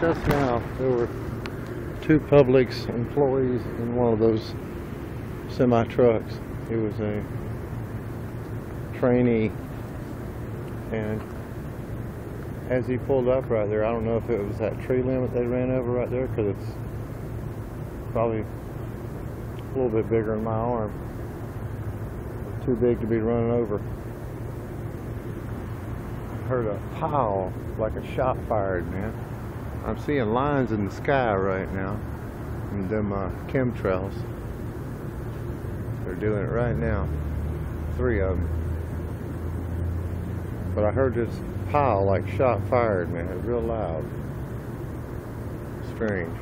just now there were two Publix employees in one of those semi trucks. It was a trainee, and as he pulled up right there, I don't know if it was that tree limit they ran over right there, because it's probably a little bit bigger than my arm. It's too big to be running over. I heard a pow like a shot fired, man. I'm seeing lines in the sky right now, and them chemtrails. They're doing it right now, 3 of them. But I heard this pow like shot fired, man. It was real loud. Strange.